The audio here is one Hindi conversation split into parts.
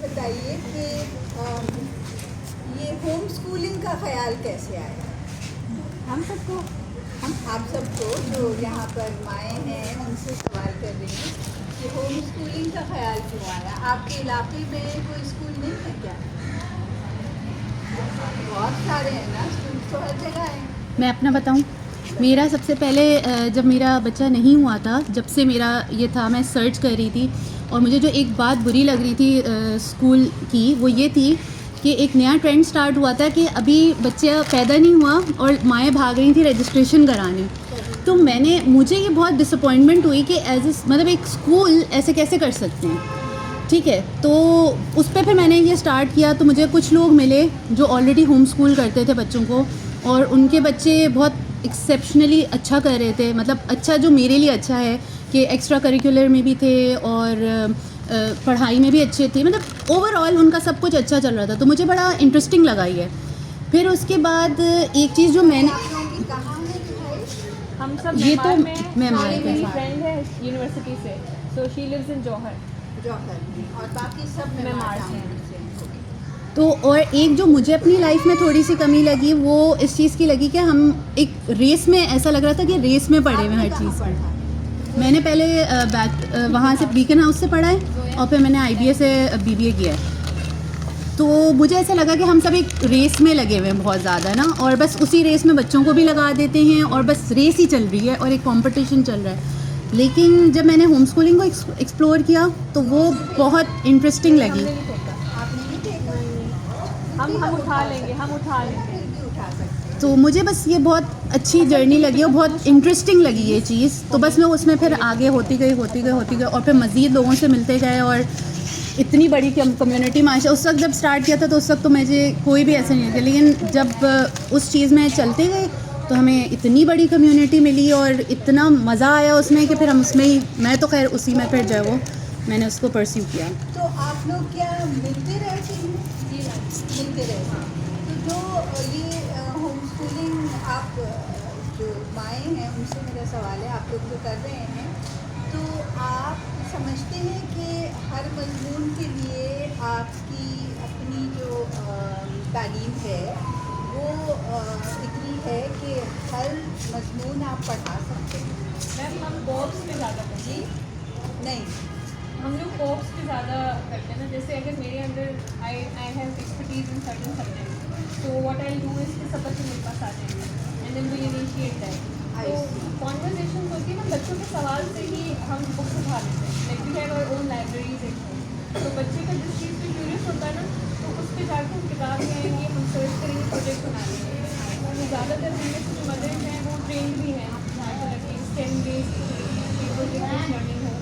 बताइए कि ये होम स्कूलिंग का ख्याल कैसे आया हम सबको? आप सबको जो यहाँ पर माएँ हैं उनसे सवाल कर रही हैं कि होम स्कूलिंग का ख्याल क्यों आया? आपके इलाके में कोई स्कूल नहीं है क्या? बहुत सारे हैं ना, स्कूल तो हर जगह हैं। मैं अपना बताऊं, मेरा सबसे पहले जब मेरा बच्चा नहीं हुआ था, जब से मेरा ये था, मैं सर्च कर रही थी और मुझे जो एक बात बुरी लग रही थी स्कूल की, वो ये थी कि एक नया ट्रेंड स्टार्ट हुआ था कि अभी बच्चा पैदा नहीं हुआ और माएँ भाग रही थी रजिस्ट्रेशन कराने। तो मुझे ये बहुत डिसअपॉइंटमेंट हुई कि मतलब एक स्कूल ऐसे कैसे कर सकते हैं। ठीक है, तो उस पर फिर मैंने ये स्टार्ट किया, तो मुझे कुछ लोग मिले जो ऑलरेडी होम स्कूल करते थे बच्चों को, और उनके बच्चे बहुत एक्सेप्शनली अच्छा कर रहे थे। मतलब अच्छा, जो मेरे लिए अच्छा है कि एक्स्ट्रा करिकुलर में भी थे और पढ़ाई में भी अच्छे थे, मतलब ओवरऑल उनका सब कुछ अच्छा चल रहा था। तो मुझे बड़ा इंटरेस्टिंग लगा ये। फिर उसके बाद एक चीज़ जो मैंने, आप लोगों की कहाँ है भाई? हम सब ये तो मेमार मेमार मेरी है। फ्रेंड है यूनिवर्सिटी से, सो शी लिव्स इन जौहर। जौहर में, और बाकी सब मेमार टाउन से। से। तो और एक जो मुझे अपनी लाइफ में थोड़ी सी कमी लगी, वो इस चीज़ की लगी कि हम एक रेस में, ऐसा लग रहा था कि रेस में पड़े हुए हर चीज़ में। मैंने पहले वहाँ से बीकन हाउस से पढ़ा है और फिर मैंने IBA से BBA किया है। तो मुझे ऐसा लगा कि हम सब एक रेस में लगे हुए हैं बहुत ज़्यादा ना, और बस उसी रेस में बच्चों को भी लगा देते हैं और बस रेस ही चल रही है और एक कंपटीशन चल रहा है। लेकिन जब मैंने होम स्कूलिंग को एक्सप्लोर किया तो वो बहुत इंटरेस्टिंग लगी। हमने नहीं फेंका। आप नहीं देखा? हम उठा लेंगे, हम उठा लेंगे। फिर भी उठा सकते हैं। तो मुझे बस ये बहुत अच्छी जर्नी लगी और बहुत इंटरेस्टिंग लगी ये चीज़। तो बस मैं उसमें फिर आगे होती गई और फिर मज़ीद लोगों से मिलते गए, और इतनी बड़ी कम्युनिटी माशा। उस वक्त जब स्टार्ट किया था तो उस वक्त तो मुझे कोई भी ऐसा नहीं था, लेकिन जब उस चीज़ में चलते गए तो हमें इतनी बड़ी कम्युनिटी मिली और इतना मज़ा आया उसमें कि फिर हम उसमें ही, मैं तो खैर उसी में फिर जो है वो मैंने उसको परस्यू किया। तो आप लोग क्या मिलते रहते हैं? मिलते रहते हैं। तो जो ये होम स्कूलिंग आप जो माएँ हैं उनसे मेरा सवाल है, आप लोग जो कर रहे हैं, तो आप समझते हैं कि हर मजमून के लिए आपकी अपनी जो तालीम है वो इतनी है कि हर मजमून आप पढ़ा सकते हैं? मैम हम कोर्स पे ज़्यादा करते जी नहीं, हम लोग कोर्स पे ज़्यादा करते हैं ना। जैसे अगर मेरे अंदर I have expertise in certain subject, तो व्हाट आई डू इज कि सब बच्चे मेरे पास आ जाएंगे and then we initiate that. तो कॉन्वर्जेशन होती है ना, बच्चों के सवाल से ही हम बुक्स उठा लेते हैं। Like we have our own libraries at home. तो बच्चे का जिस चीज़ पे क्यूरियस होता है ना, तो उस पर जाकर हम किताब में आएंगे, हम सर्च करेंगे, प्रोजेक्ट बना लेंगे। तो ज़्यादातर हमें जो मदर्स हैं वो ट्रेंड भी हैं, जहाँ पर लगे STEM बेस्ड प्रोजेक्ट लर्निंग हो।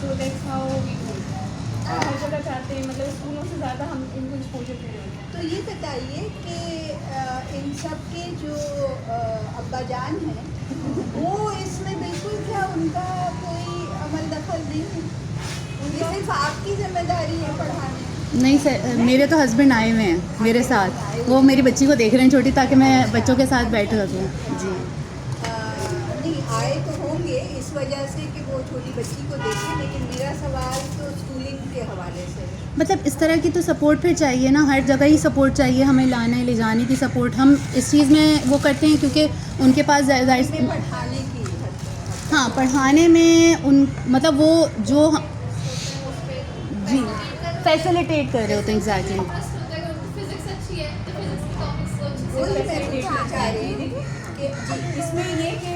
तो दैट्स हाउ वी डू। और हर जगह चाहते हैं, मतलब स्कूलों से ज़्यादा हम इनको एक्सपोजर दे रहे हैं। तो ये बताइए कि इन सब के जो अब्बा जान हैं वो इसमें बिल्कुल क्या उनका कोई अमल दखल नहीं है? ये सिर्फ आपकी जिम्मेदारी है पढ़ाने? नहीं सर, मेरे तो हस्बैंड आए हुए हैं मेरे साथ, वो मेरी बच्ची को देख रहे हैं छोटी, ताकि मैं बच्चों के साथ बैठ सकूँ। जी नहीं आए तो होंगे इस वजह से कि वो छोटी बच्ची को देखें, लेकिन मेरा सवाल तो स्कूलिंग के हवाले से है। मतलब इस तरह की तो सपोर्ट फिर चाहिए ना, हर जगह ही सपोर्ट चाहिए, हमें लाने ले जाने की सपोर्ट। हम इस चीज़ में वो करते हैं क्योंकि उनके पास इसमें पढ़ाने की हाँ, पढ़ाने में उन मतलब वो जो जी फैसिलिटेट कर रहे होते हैं। एग्जैक्टली। वही मैं पूछना चाह रही हूँ कि इसमें ये कि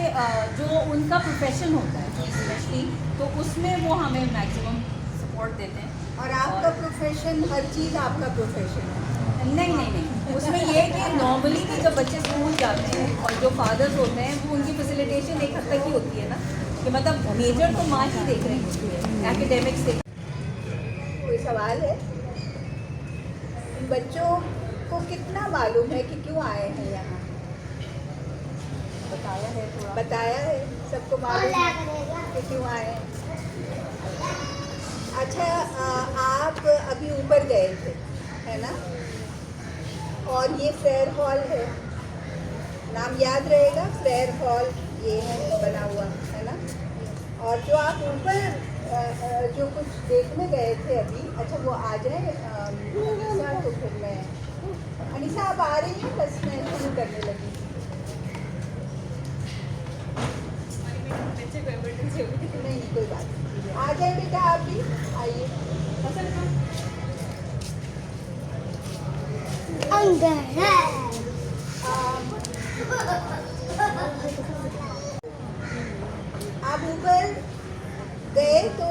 जो उनका प्रोफेशन होता है स्पेशली, तो उसमें वो हमें मैक्सिमम सपोर्ट देते हैं। और आपका प्रोफेशन, हर चीज़ आपका प्रोफेशन है? नहीं, उसमें ये है कि नॉर्मली भी जब बच्चे स्कूल जाते हैं और जो फादर्स होते हैं वो उनकी फैसिलिटेशन एक हद तक ही होती है ना, कि मतलब मेजर तो माँ ही देख रही होती है एकेडमिक्स से। कोई सवाल है? बच्चों को कितना मालूम है कि क्यों आए हैं यहाँ? बताया है थोड़ा। बताया है, सबको मालूम है कि क्यों आए हैं। अच्छा, आप अभी ऊपर गए थे, है ना? और ये फ्रेयर हॉल है, नाम याद रहेगा, फ्रेयर हॉल ये है बना हुआ, है ना? और जो आप ऊपर जो कुछ देखने गए थे अभी, अच्छा वो आ जाए अनीसा, तो फिर मैं अनीसा आप आ रही हैं, बस मैं शुरू करने लगी। नहीं कोई बात नहीं, आ जाए बेटा आप भी आइए। अंदर है। आप ऊपर गए तो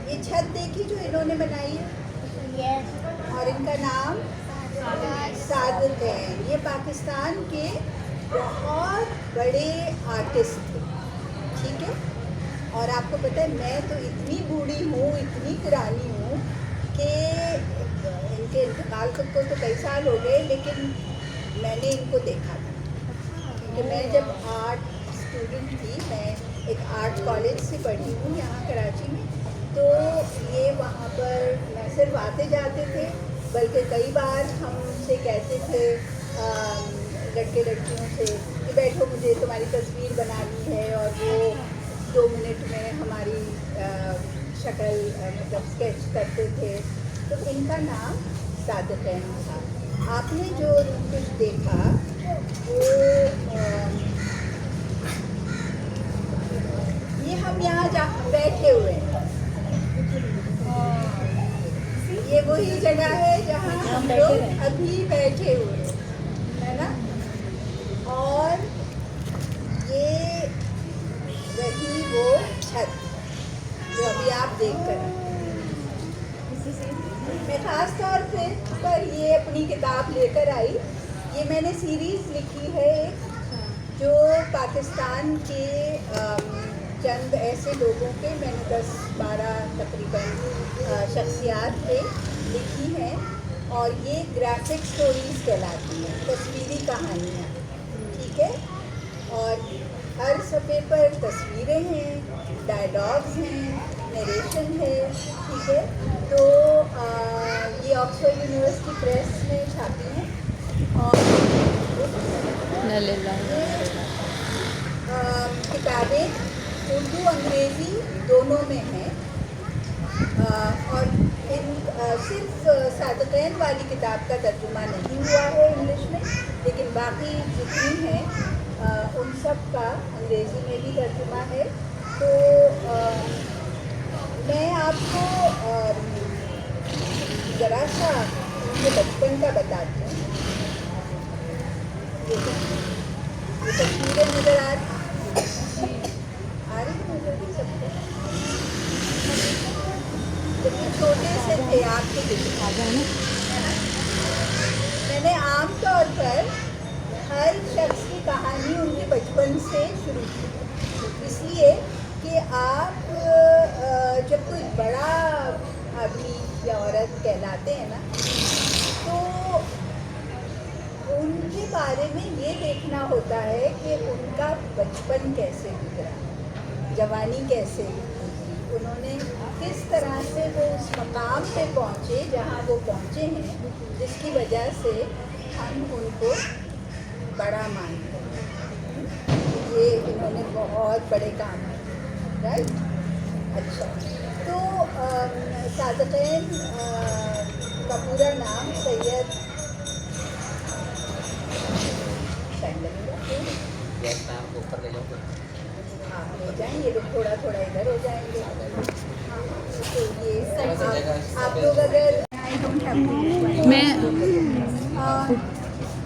ये छत देखी जो इन्होंने बनाई है, और इनका नाम सादिक है। ये पाकिस्तान के बहुत बड़े आर्टिस्ट थे, ठीक है। और आपको पता है मैं तो इतनी बूढ़ी हूँ, इतनी पुरानी हूँ कि इनके इंतकाल को तो कई साल हो गए, लेकिन मैंने इनको देखा था। क्योंकि मैं जब आर्ट स्टूडेंट थी, मैं एक आर्ट कॉलेज से पढ़ी हूँ यहाँ कराची में, तो ये वहाँ पर न सिर्फ आते जाते थे, बल्कि कई बार हमसे कहते थे लड़के लड़कियों से कि बैठो मुझे तुम्हारी तस्वीर बनानी है, और वो 2 मिनट में हमारी शक्ल मतलब स्केच करते थे। तो इनका नाम सादिक था। आपने जो कुछ देखा वो ये हम यहाँ बैठे हुए हैं, ये वही जगह है जहाँ हम लोग अभी बैठे हुए हैं, है ना। और ये वही वो छत जो अभी आप देख कर आए। मैं ख़ास तौर पर ये अपनी किताब लेकर आई। ये मैंने सीरीज़ लिखी है एक, जो पाकिस्तान के चंद ऐसे लोगों के, मैंने 10-12 तकरीबन शख्सियात पे लिखी हैं, और ये ग्राफिक स्टोरीज़ कहलाती हैं, तस्वीरी कहानियाँ, ठीक है। और हर सफ़े पर तस्वीरें हैं, डायलॉग्स हैं, नरेशन है, ठीक है। तो ये ऑक्सफोर्ड यूनिवर्सिटी प्रेस में छापी हैं, और किताबें उर्दू अंग्रेज़ी दोनों में हैं। और इन सिर्फ सादिक़ैन वाली किताब का तर्जुमा नहीं हुआ है इंग्लिश में, लेकिन बाकी जितनी हैं उन सब का अंग्रेज़ी में भी तर्जुमा है। तो मैं आपको ज़रा सा उनके बचपन का बताती हूँ। ये तस्वीरें नज़र आ रही हैं सबको। जब ये छोटे से थे आपको दिखा जाना, मैंने आमतौर पर हर शख्स की कहानी उनके बचपन से शुरू की, इसलिए कि आप जब कोई बड़ा आदमी या औरत कहलाते हैं ना, तो उनके बारे में ये देखना होता है कि उनका बचपन कैसे गुजरा, जवानी कैसे गुजरी, उन्होंने किस तरह से वो उस मकाम पे पहुँचे जहाँ वो पहुँचे हैं, जिसकी वजह से हम उनको बड़ा मानते हैं। ये इन्होंने बहुत बड़े काम किए, राइट। अच्छा, तो सादिक़ैन का पूरा नाम सैयद, टाइम लगेगा, ऊपर ले जाओगे। हाँ ले जाएंगे लोग, थोड़ा थोड़ा इधर हो जाएंगे। हाँ, तो ये आप लोग अगर आई डोंट हैव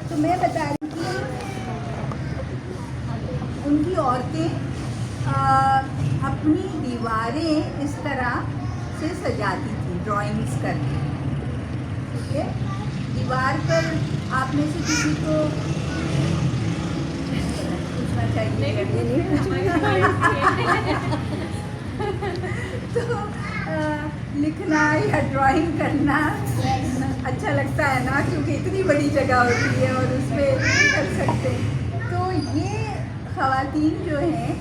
तो मैं बता रही थी उनकी औरतें अपनी दीवारें इस तरह से सजाती थी, ड्राइंग्स करके, ठीक है। दीवार पर आप में से किसी को पूछना चाहिए तो लिखना या ड्राइंग करना अच्छा लगता है ना, क्योंकि इतनी बड़ी जगह होती है और उसमें कर सकते हैं। तो ये ख़वातीन जो हैं,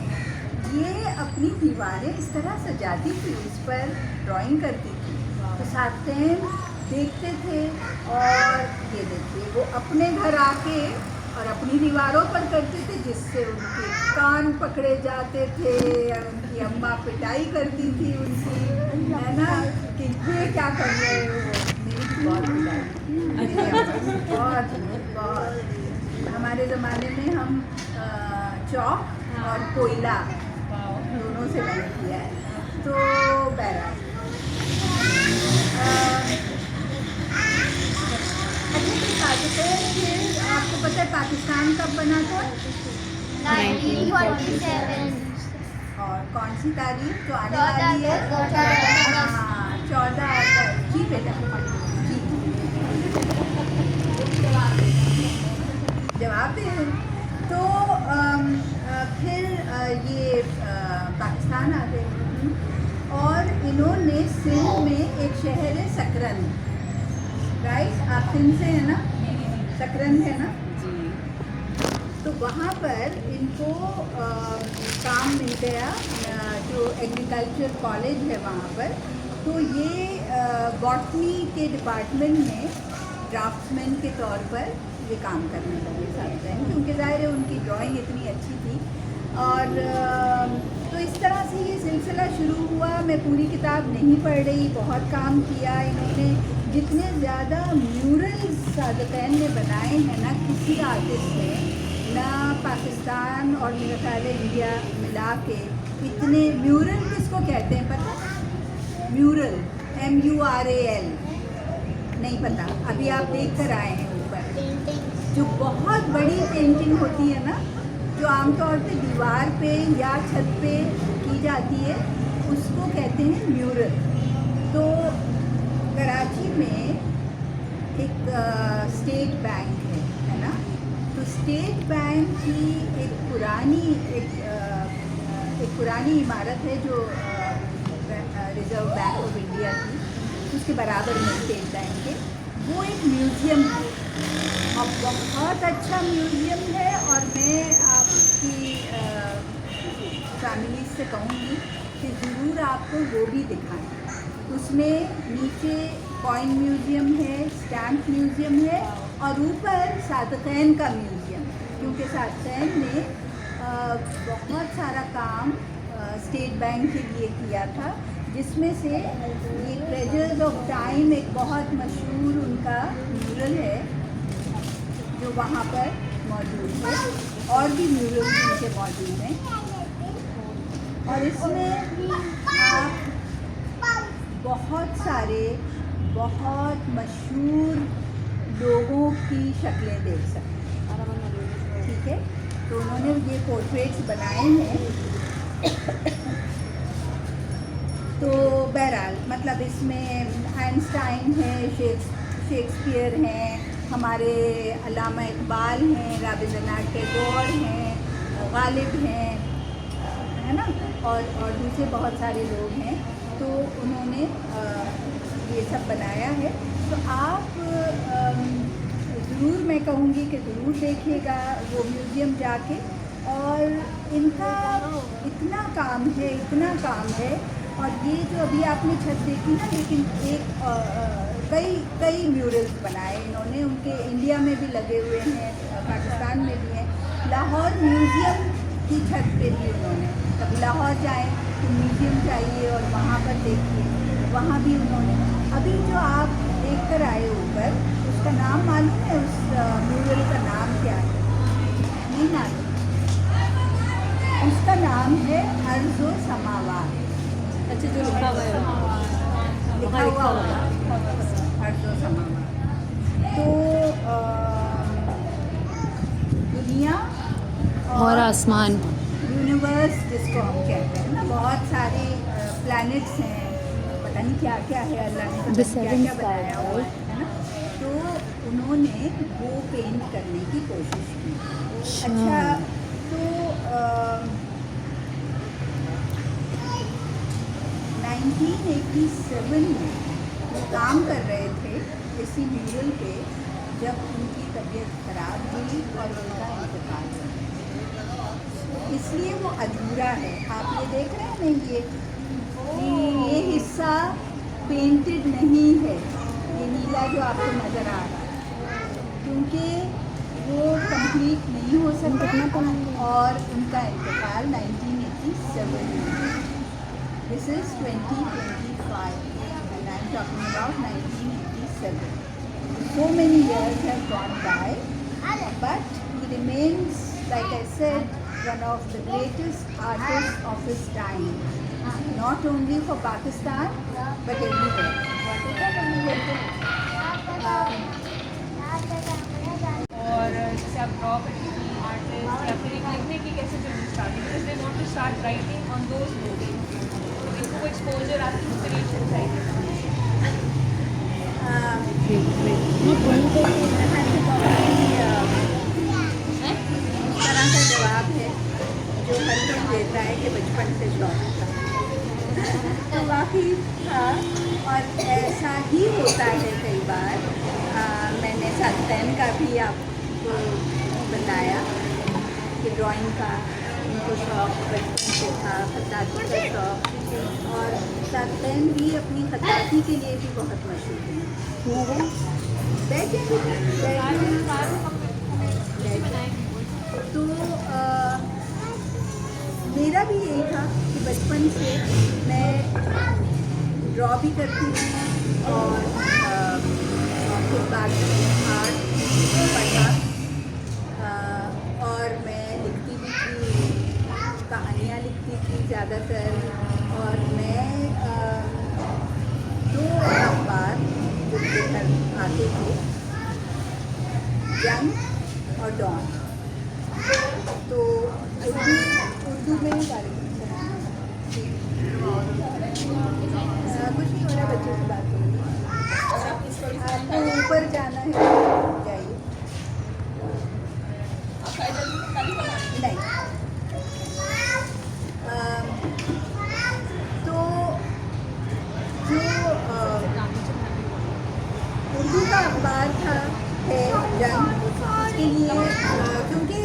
ये अपनी दीवारें इस तरह सजाती थी, उस पर ड्राइंग करती थी। तो सादिक़ैन देखते थे, और ये देखिए वो अपने घर आके और अपनी दीवारों पर करते थे, जिससे उनके कान पकड़े जाते थे, उनकी अम्मा पिटाई करती थी उनकी, है ना, कि ये क्या कर रहे हो। मेरी भी बहुत पिटाई, बहुत बहुत। हमारे ज़माने में हम चौक और कोयला दोनों से मैंने किया है। तो बहरहाल आपको पता है पाकिस्तान कब बना था? 1947 और कौन सी तारीख तो आने 14 वाली है? अगस्त। हाँ, 14 अगस्त। जी बेटा, जी जवाब दे रहे हैं। तो फिर ये पाकिस्तान आ गए और इन्होंने सिंध में एक शहर है सकरन, राइट, आप सिंध से है ना, सकरन है ना, तो वहाँ पर इनको काम मिल गया, जो एग्रीकल्चर कॉलेज है वहाँ पर। तो ये बॉटनी के डिपार्टमेंट में ड्राफ्ट्समैन के तौर पर ये काम करने लगे साथ में, क्योंकि ज़ाहिर है उनकी ड्राइंग इतनी अच्छी थी। और तो इस तरह से ये सिलसिला शुरू हुआ। मैं पूरी किताब नहीं पढ़ रही, बहुत काम किया इन्होंने। जितने ज़्यादा म्यूरल्स सादतैन ने बनाए हैं ना, किसी आर्टिस्ट ने ना, पाकिस्तान और मेरा ख्याल है इंडिया मिला के इतने। म्यूरल किसको कहते हैं पता? म्यूरल, MURAL, नहीं पता? अभी आप देख कर आए हैं ऊपर, जो बहुत बड़ी पेंटिंग होती है ना, जो आमतौर पे दीवार पे या छत पे की जाती है, उसको कहते हैं म्यूरल। तो कराची में एक स्टेट बैंक है ना, तो स्टेट बैंक की एक पुरानी इमारत है जो रिजर्व बैंक ऑफ इंडिया की, उसके बराबर में स्टेट बैंक है, वो एक म्यूज़ियम है और बहुत अच्छा म्यूज़ियम है। और मैं आपकी फैमिली से कहूँगी कि ज़रूर आपको वो भी दिखाएं। उसमें नीचे कॉइन म्यूज़ियम है, स्टैम्प म्यूज़ियम है और ऊपर सादतैन का म्यूज़ियम, क्योंकि सादतैन ने बहुत सारा काम स्टेट बैंक के लिए किया था, जिसमें से ये ट्रेजर्स ऑफ टाइम एक बहुत मशहूर उनका म्यूरल है जो वहाँ पर मौजूद है, और भी म्यूरल्स उनके मौजूद हैं। और इसमें आप बहुत सारे बहुत मशहूर लोगों की शक्लें देख सकते हैं, ठीक है। तो उन्होंने ये पोर्ट्रेट्स बनाए हैं। तो बहरहाल मतलब इसमें आइंस्टाइन है, शेक्सपियर हैं, हमारे अल्लामा इकबाल हैं, रवींद्रनाथ टैगोर हैं, गालिब हैं, है ना, और दूसरे बहुत सारे लोग हैं। तो उन्होंने ये सब बनाया है। तो आप ज़रूर, मैं कहूँगी कि ज़रूर देखिएगा वो म्यूज़ियम जाके। और इनका इतना काम है। और ये जो अभी आपने छत देखी ना, लेकिन एक कई म्यूरल्स बनाए इन्होंने, उनके इंडिया में भी लगे हुए हैं, पाकिस्तान में भी हैं। लाहौर म्यूज़ियम की छत पे भी उन्होंने, कभी लाहौर जाएँ तो म्यूज़ियम जाइए और वहाँ पर देखिए, वहाँ भी उन्होंने। अभी जो आप देख कर आए ऊपर, उसका नाम मालूम है? उस म्यूरल का नाम क्या है? नहीं मालूम? उसका नाम है अर्ज़ो समावात। अच्छा, जो लिखा हुआ है, लिखा हुआ होगा अर्ज़ो समावात। तो दुनिया और आसमान, यूनिवर्स जिसको हम कहते हैं ना, बहुत सारे प्लैनेट्स हैं, पता नहीं क्या क्या है, अल्लाह ने पता नहीं क्या क्या बनाया हुआ है ना। तो उन्होंने वो पेंट करने की कोशिश की। अच्छा, तो 1987 में वो काम कर रहे थे इसी म्यूरल पे, जब उनकी तबीयत खराब हुई और उनका इंतकाल हो गया। इसलिए वो अधूरा है। आप ये देख रहे हैं ना, ये हिस्सा पेंटेड नहीं है, ये नीला जो आपको नज़र आ रहा है, क्योंकि वो कंप्लीट नहीं हो सका और उनका इंतकाल 1987 में। This is 2025 and I am talking about 1987. So many years have gone by, but he remains, like I said, one of the greatest artists of his time, not only for Pakistan but everywhere. और जैसे आप ड्रॉ करने की आर्टिस्ट या फिर एक लिखने की कैसे जर्नी स्टार्ट की, because they want to start writing on those books, इनको एक्सपोजर आपकी इंस्पिरेशन चाहिए। इस तरह का जवाब है जो हर कोई देता है कि बचपन से शौक था। तो वाकई था और ऐसा ही होता है कई बार। मैंने सातन का भी आपको बताया कि ड्राइंग का उनको शौक बचपन से था, खत्ताती का शौक, और सातन भी अपनी खत्ताती के लिए भी बहुत मशहूर है। तो मेरा भी यही था कि बचपन से मैं ड्रॉ भी करती थी और फिर बाद में आर्ट पढ़ा और मैं लिखती भी थी, कहानियाँ लिखती थी ज़्यादातर। और मैं 2 अखबार जो लेकर आते थे, जंग और डॉन। तो उर्दू में कुछ नहीं हो रहा, बच्चों से बात हो रही है। आपको ऊपर जाना है, जाइए। नहीं, तो जो उर्दू का अखबार था है जंग, उसके लिए क्योंकि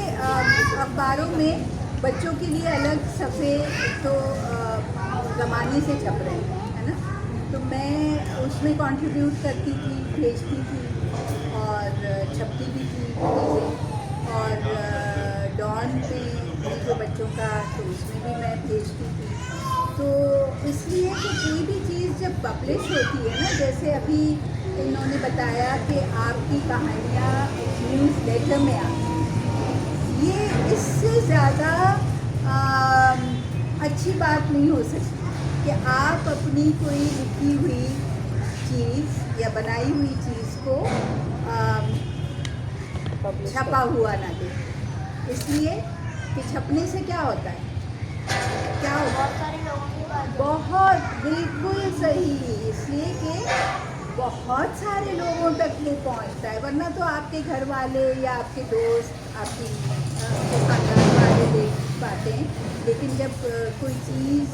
अखबारों में बच्चों के लिए अलग सफ़े तो ज़माने से छप रहे हैं, है ना। तो मैं उसमें कंट्रीब्यूट करती थी, भेजती थी और छपती भी थी चीज़ें। और डॉन पे जो बच्चों का, तो उसमें भी मैं भेजती थी। तो इसलिए कि कोई भी चीज़ जब पब्लिश होती है ना, जैसे अभी इन्होंने बताया कि आपकी कहानियाँ न्यूज़ लेटर में आती हैं, ये इससे ज़्यादा अच्छी बात नहीं हो सकती कि आप अपनी कोई लिखी हुई चीज़ या बनाई हुई चीज़ को छपा हुआ ना दें। इसलिए कि छपने से क्या होता है, क्या होता है, बहुत बिल्कुल सही, इसलिए कि बहुत सारे लोगों तक वो पहुंचता है। वरना तो आपके घर वाले या आपके दोस्त, आपके खानदान वाले देख पाते हैं, लेकिन जब कोई चीज़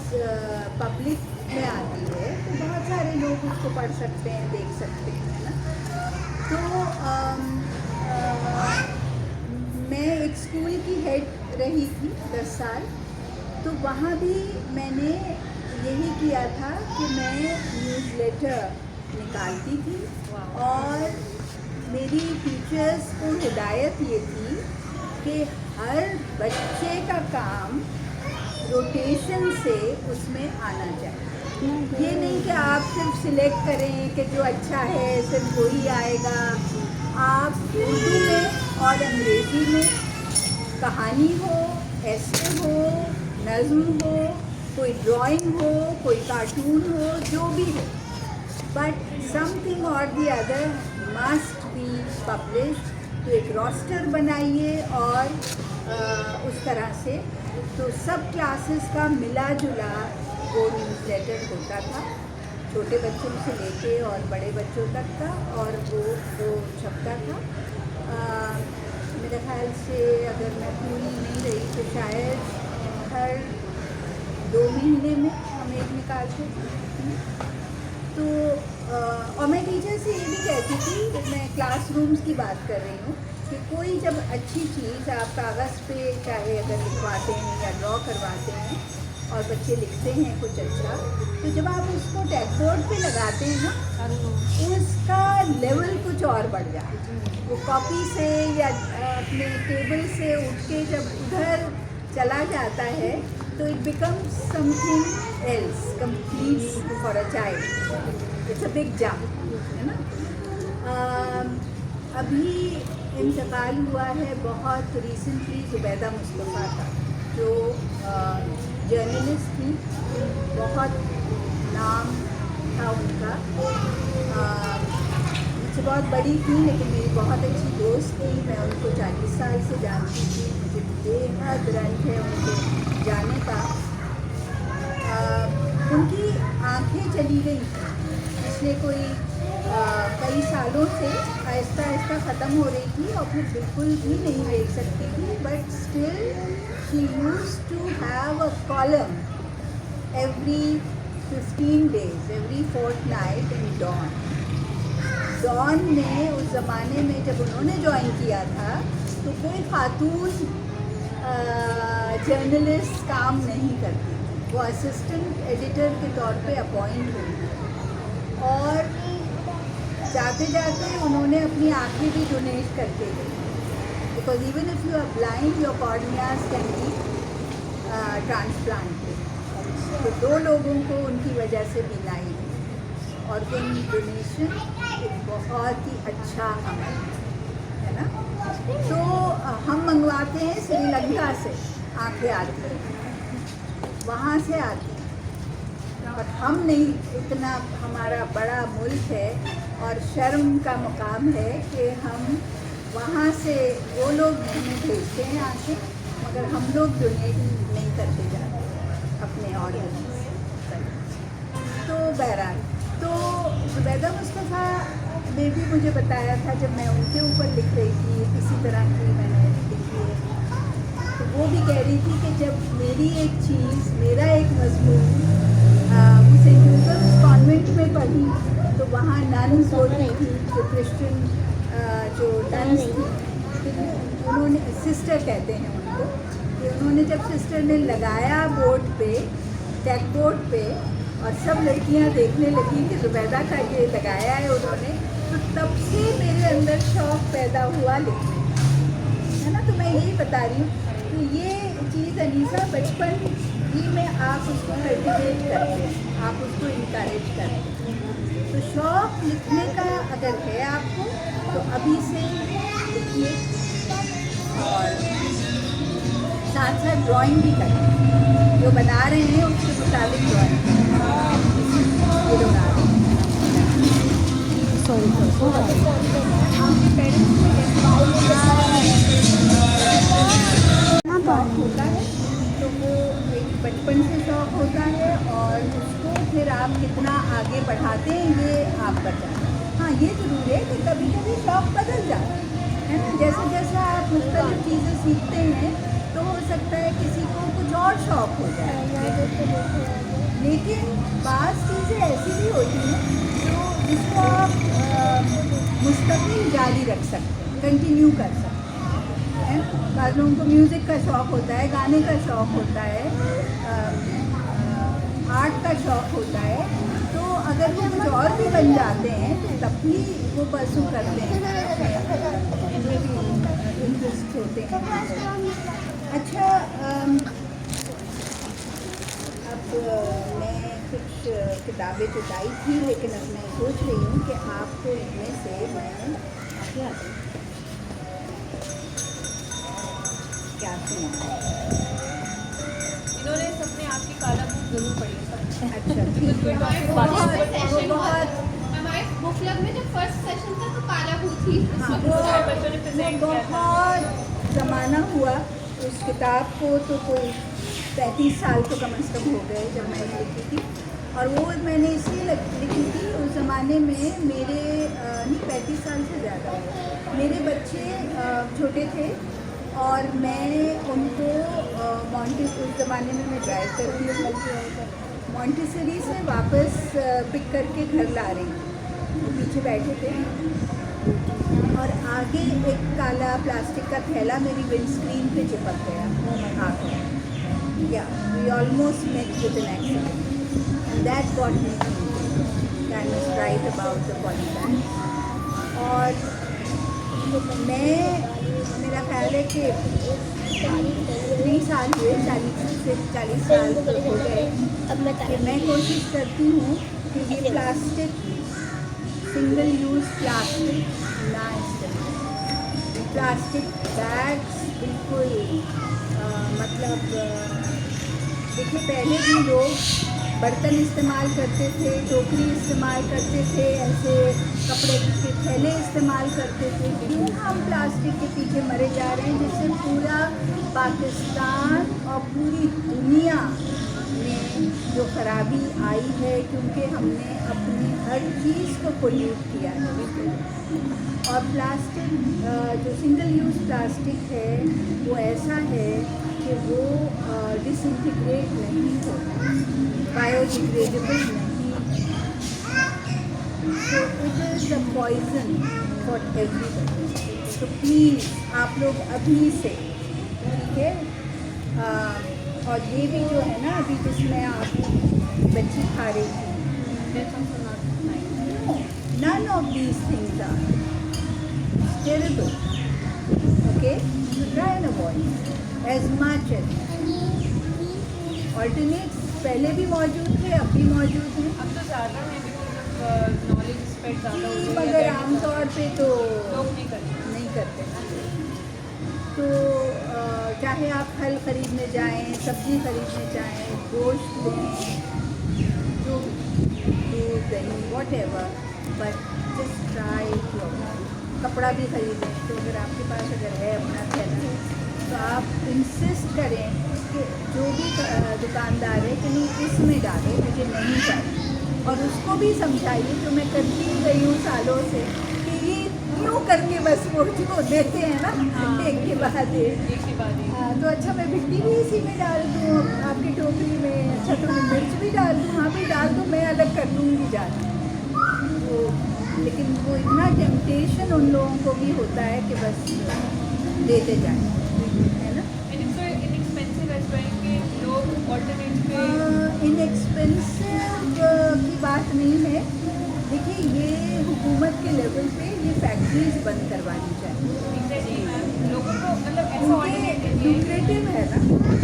पब्लिक में आती है तो बहुत सारे लोग उसको पढ़ सकते हैं, देख सकते हैं, है ना। तो मैं एक स्कूल की हेड रही थी 10 साल, तो वहाँ भी मैंने यही किया था कि मैं न्यूज़लेटर निकालती थी। और मेरी टीचर्स को हिदायत ये थी कि हर बच्चे का काम रोटेशन से उसमें आना चाहिए। ये नहीं कि आप सिर्फ सिलेक्ट करें कि जो अच्छा है सिर्फ वही आएगा। आप उर्दू में और अंग्रेज़ी में कहानी हो, ऐसे हो, नज़्म हो, कोई ड्राइंग हो, कोई कार्टून हो, जो भी हो, बट समथिंग और the other must be publish. तो एक रोस्टर बनाइए और उस तरह से तो सब क्लासेस का मिला जुला वो न्यूज़लेटर होता था, छोटे बच्चों से लेके और बड़े बच्चों तक का, और वो छपता था। मेरे ख्याल से अगर मैं पूरी नहीं रही तो शायद हर 2 महीने में हम एक निकालते थे। तो और मैं टीचर से ये भी कहती थी, मैं क्लासरूम्स की बात कर रही हूँ, कि कोई जब अच्छी चीज़ आप कागज़ पे चाहे अगर लिखवाते हैं या ड्रॉ करवाते हैं और बच्चे लिखते हैं कुछ अच्छा, तो जब आप उसको टैगबोर्ड पे लगाते हैं ना, उसका लेवल कुछ और बढ़ जाता है। वो कॉपी से या अपने टेबल से उठ के जब उधर चला जाता है तो it becomes something else complete for a child. It's a big jump, है ना। अभी इंतकाल हुआ है बहुत रिसेंटली ज़ुबैदा मुस्तफ़ा का, जो जर्नलिस्ट थी, बहुत नाम था उनका। मुझसे बहुत बड़ी थी लेकिन मेरी बहुत अच्छी दोस्त थी। मैं उनको 40 साल से जानती थी। मुझे बेहद रंज है उनको जाने का। उनकी आंखें चली गई पिछले कोई कई सालों से, आहिस्ता आहिस्ता ख़त्म हो रही थी और फिर बिल्कुल भी नहीं देख सकती थी। But still she used to have a column every 15 days, every fortnight in Dawn. Dawn में उस ज़माने में जब उन्होंने ज्वाइन किया था तो कोई खातून जर्नलिस्ट काम नहीं करती थी। वो असिस्टेंट एडिटर के तौर पे अपॉइंट हुई थी और जाते जाते उन्होंने अपनी आँखें भी डोनेट करके गई। Because even if you are blind your corneas can be transplanted. तो 2 लोगों को उनकी वजह से बीनाई हुई। ऑर्गन डोनेशन एक बहुत ही अच्छा अमल है ना। तो हम मंगवाते हैं श्रीलंका से, आँखें आती हैं वहाँ से आती हैं, और हम नहीं, इतना हमारा बड़ा मुल्क है और शर्म का मुकाम है कि हम वहाँ से, वो लोग हमें भेजते हैं आके, मगर हम लोग डोनेट नहीं करते जाते अपने ऑर्गन। तो बहरहाल, तो ज़ुबैदा मुस्तफ़ा ने भी मुझे बताया था जब मैं उनके ऊपर लिख रही थी, इसी तरह की मैंने लिखी है, तो वो भी कह रही थी कि जब मेरी एक चीज़, मेरा एक मजमून वो सेंट जोसेफ कॉन्वेंट में पढ़ी तो वहाँ नन्स होती थी, जो क्रिश्चियन जो नन्स थी, उन्होंने, सिस्टर कहते हैं उनको, कि उन्होंने जब सिस्टर ने लगाया बोर्ड पे, टैग बोर्ड पे, और सब लड़कियां देखने लगी कि ज़ुबैदा का ये लगाया है उन्होंने, तो तब से मेरे अंदर शौक़ पैदा हुआ लिखने का, है ना। तो मैं यही बता रही हूँ कि ये चीज़ अनीसा बचपन ही में आप उसको कल्टिवेट करते हैं, आप उसको इनकरेज करते हैं। तो शौक़ लिखने का अगर है आपको तो अभी से लिखिए, और साथ साथ ड्राइंग भी करें। जो बना रहे हैं उसके मुताबिक ड्राइंग शौक़ होता है, तो वो एक बचपन से शौक़ होता है और उसको फिर आप कितना आगे बढ़ाते हैं ये आप बताएं। हाँ, ये ज़रूर है कि कभी कभी शौक़ बदल जाता है ना। जैसे जैसे आप मुख्तलिफ़ चीज़ें सीखते हैं तो हो सकता है किसी को कुछ और शौक़ हो जाए, लेकिन बाज़ चीज़ें ऐसी भी होती हैं जो जिसको आप मुस्तकिल जारी रख सकते हैं, कंटिन्यू कर सकते हैं। बाद लोगों को म्यूज़िक का शौक़ होता है, गाने का शौक़ होता है, आर्ट का शौक़ होता है, तो अगर वो कुछ और भी बन जाते हैं तो तब भी वो परसू करते हैं, जो भी इंटरेस्ट होते हैं। अच्छा, अब मैं कुछ किताबें तो लाई थी, लेकिन अब मैं सोच रही हूँ कि आपको इनमें से मैं क्या सुना। इन्होंने सबने आपकी काला बुक जरूर पढ़ी है। अच्छा, ठीक है। बहुत हमारे बुक क्लब में जो फर्स्ट सेशन था तो काला बुक थी। हाँ, बच्चों ने प्रेजेंट किया था। बहुत ज़माना हुआ उस किताब को, तो कोई 35 साल तो कम से कम हो गए जब मैंने लिखी थी। और वो मैंने इसलिए लिखी थी, उस ज़माने में मेरे नहीं 35 साल से ज़्यादा, मेरे बच्चे छोटे थे और मैं उनको उस ज़माने में मैं ड्राइव करती हूँ, मॉन्टेसरी से वापस पिक करके घर ला रही थी। वो पीछे बैठे थे और आगे एक काला प्लास्टिक का थैला मेरी विंड स्क्रीन पे चिपक गया। या we almost met with an accident. And that got me thinking. I must write about the polybags. और मेरा ख्याल है कि 20 साल हुए, 40 साल तो हो गए कि मैं कोशिश करती हूँ कि ये प्लास्टिक, सिंगल यूज़ प्लास्टिक ना इस्तेमाल। प्लास्टिक बैग्स बिल्कुल मतलब देखिए, पहले भी लोग बर्तन इस्तेमाल करते थे, टोकरी इस्तेमाल करते थे, ऐसे कपड़े के थैले इस्तेमाल करते थे। क्यों हम प्लास्टिक के पीछे मरे जा रहे हैं, जिससे पूरा पाकिस्तान और पूरी दुनिया में जो खराबी आई है, क्योंकि हमने अपनी हर चीज़ को पोल्यूट किया है। और प्लास्टिक जो सिंगल यूज़ प्लास्टिक है वो ऐसा है कि वो डिसइंटीग्रेट नहीं होता, बायोडिग्रेडेबल नहीं। So it is a poison for everybody. तो प्लीज़ आप लोग अभी से, ठीक है, और ये भी जो है ना अभी जिसमें आप बच्ची खा रही थी, none of these things are terrible. Okay, so try and avoid as much as alternates पहले भी मौजूद थे, अब भी मौजूद हैं। अब तो ज़्यादा है बिकॉज नॉलेज स्प्रेड ज़्यादा हो गई है, मगर आमतौर पे तो लोग नहीं करते। तो चाहे आप फल खरीदने जाएं, सब्जी खरीदने जाएं, गोश्त लें, जो दूध दही whatever, but just try to avoid. कपड़ा भी खरीदें तो अगर आपके पास अगर है अपना थैला, तो आप इंसिस्ट करें कि जो भी दुकानदार है कि नहीं इसमें डालें, मुझे नहीं चाहिए। और उसको भी समझाइए, जो मैं करती गई हूँ सालों से, कि ये क्यों करके बस वो जो देते हैं ना, एक के बाद एक। हाँ, तो अच्छा मैं भिंडी भी इसी में डाल दूँ आपकी टोकरी में, अच्छा तो मैं मिर्च भी डाल दूँ, हाँ भी डाल दूँ, मैं अलग कर दूँगी जाके। तो लेकिन वो इतना टेम्पटेशन उन लोगों को भी होता है कि बस देते जाएं, है ना। इनएक्सपेंसिव की बात नहीं है। देखिए, ये हुकूमत के लेवल पे ये फैक्ट्रीज बंद करवानी चाहिए। लोगों को मतलब ऐसा उनके लुक्रेटिव है ना,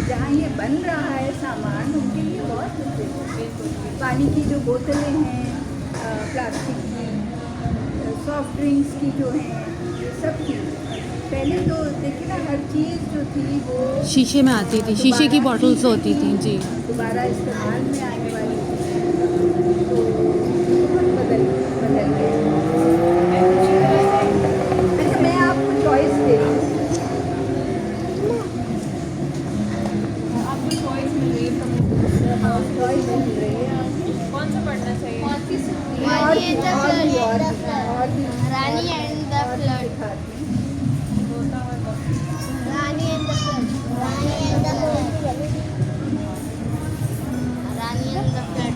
जहाँ ये बन रहा है सामान, उनके लिए बहुत लुक्रेटिव है। पानी की जो बोतलें हैं प्लास्टिक की, सॉफ्ट ड्रिंक्स की जो हैं, ये सब चीज़ पहले तो देखिए ना, हर चीज़ जो थी वो शीशे में आती थी, शीशे की बॉटल्स होती थी जी। दोबारा इस्तेमाल में आने वाली थी, तो बहुत बदल गए। अच्छा, मैं आपको चॉइस दे रही हूँ, आपको चॉइस मिल रही है, चॉइस मिल रही है आपको। कौन सा पढ़ना चाहिए? और भी Rani and the Flood. दिखाती हूँ। Rani and the Flood. Rani and the Flood. Rani and the Flood. Rani and the Flood.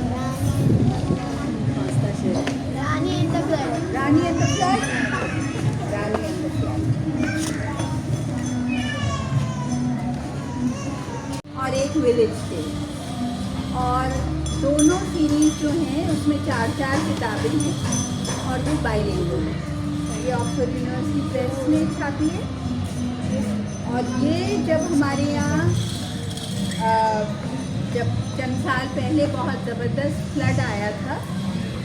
Rani and the flood, Rani and the flood. और एक विलेज थे, और दोनों सीरीज जो हैं उसमें 4-4 किताबें हैं, और वो बाइलिंगुअल है। ये ऑक्सफोर्ड यूनिवर्सिटी प्रेस में छापी है। और ये जब हमारे यहाँ जब चंद साल पहले बहुत ज़बरदस्त फ्लड आया था,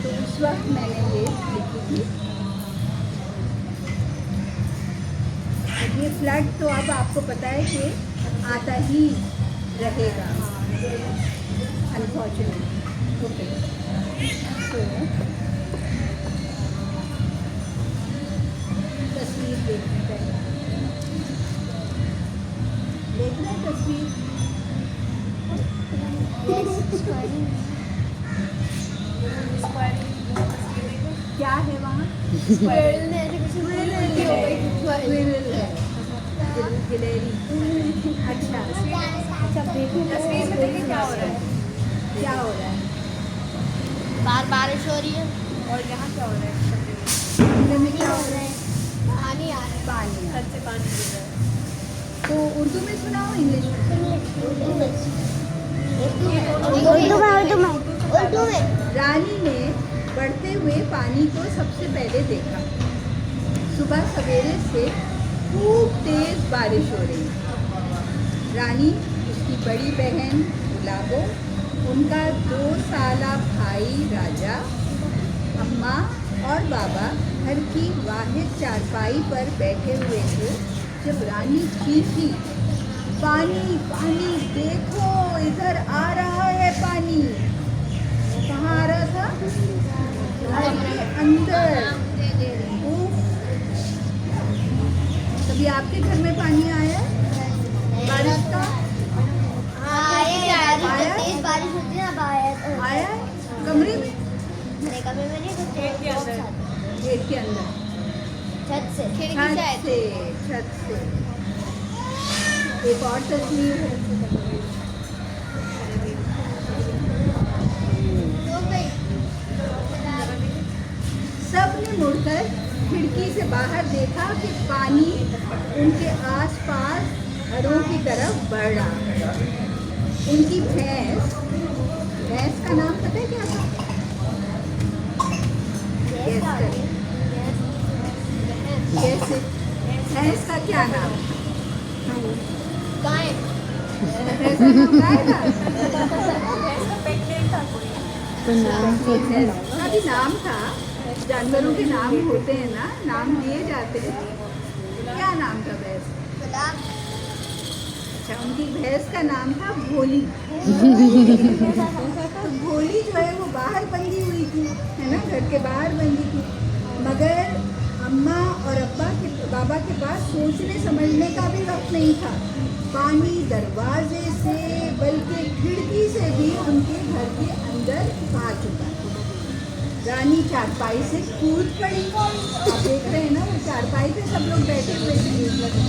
तो उस वक्त मैंने ये लिखी थी। और ये फ्लड तो अब आपको पता है कि आता ही रहेगा, अनफॉर्चुनेटली। ओके, तो तस्वीर देखनी चाहिए, देखना है तस्वीर। क्या है वहाँ? गिलहरी। अच्छा अच्छा, देखिए तस्वीर में देखिए क्या हो रहा है। क्या हो रहा है। बारिश हो रही है और यहाँ क्या हो रहा है? कमरे में क्या हो रहा है? पानी आ रहा है। पानी आ रहा छत से पानी गिर रहा है। है। तो उर्दू में सुनाओ, इंग्लिश में? उर्दू में रानी ने बढ़ते हुए पानी को सबसे पहले देखा। सुबह सवेरे से खूब तेज बारिश हो रही। रानी, उसकी बड़ी बहन गुलाबो, उनका 2 साला भाई राजा, अम्मा और बाबा घर की वाहिद चारपाई पर बैठे हुए थे जब रानी चीखी, पानी पानी, देखो इधर आ रहा है पानी। कहाँ आ रहा था? घर के अंदर। उफ। कभी आपके घर में पानी आया बारिश का? आया तेज बारिश होती है ना बाहर आया कमरे में? मेरे कमरे में नहीं तो गेट के अंदर। गेट के अंदर, छत से छत से। एक और तस्वीर है। सबने मुड़कर खिड़की से बाहर देखा कि पानी उनके आसपास घरों की तरफ बढ़ रहा है। उनकी भैंस का नाम पता है क्या था? Guess करें। कैसे? भैंस का क्या नाम? गाय भैंस का नाम गाय था? ऐसा पेट नेम था कोई? तो नाम तो भैंस का भी नाम था। जानवरों के नाम होते हैं ना, नाम दिए जाते हैं। क्या नाम था भैंस? अच्छा, उनकी भैंस का नाम था भोली। तो भोली जो है वो बाहर बंधी हुई थी, है ना, घर के बाहर बंधी थी। मगर अम्मा और बाबा के पास सोचने समझने का भी वक्त नहीं था। पानी दरवाजे से बल्कि खिड़की से भी उनके घर के अंदर आ चुका था। रानी चारपाई से कूद पड़ी। आप देख रहे हैं ना, वो चारपाई पे सब लोग बैठे हुए थे,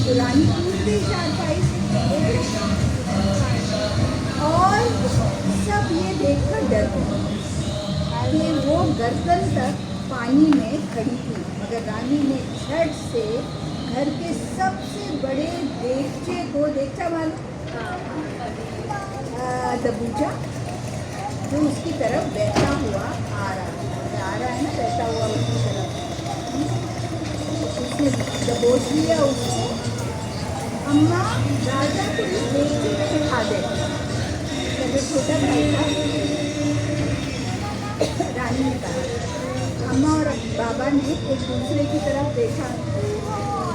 तो रानी कूद गई चारपाई से। और सब ये देखकर डर गए कि वो गर्दन तक पानी में खड़ी थी। मगर रानी ने झट से घर के सबसे बड़े देगचा मालूम, दबूचा, जो उसकी तरफ बैठा हुआ आ रहा है ना, बैठा हुआ उसकी तरफ, उसने दबोच लिया उसको। अम्मा राजा को इस देगचे में बिठा दे। जब छोटा भाई था, रानी ने कहा। अम्मा और बाबा ने एक दूसरे की तरफ देखा,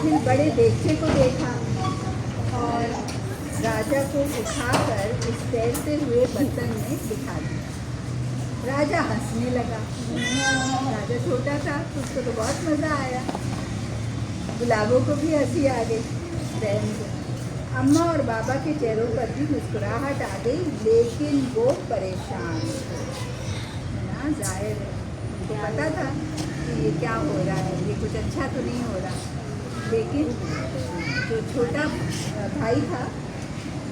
फिर बड़े देगचे को देखा और राजा को उठाकर इस तैरते हुए बर्तन में बिठा दिया। राजा हंसने लगा। राजा छोटा था तो उसको तो बहुत मज़ा आया। गुलाबों को भी हंसी आ गई बहन को। अम्मा और बाबा के चेहरों पर भी मुस्कुराहट आ गई, लेकिन वो परेशान थे, है ना, जाहिर है उनको पता था कि ये क्या हो रहा है, ये कुछ अच्छा तो नहीं हो रहा। लेकिन जो छोटा भाई था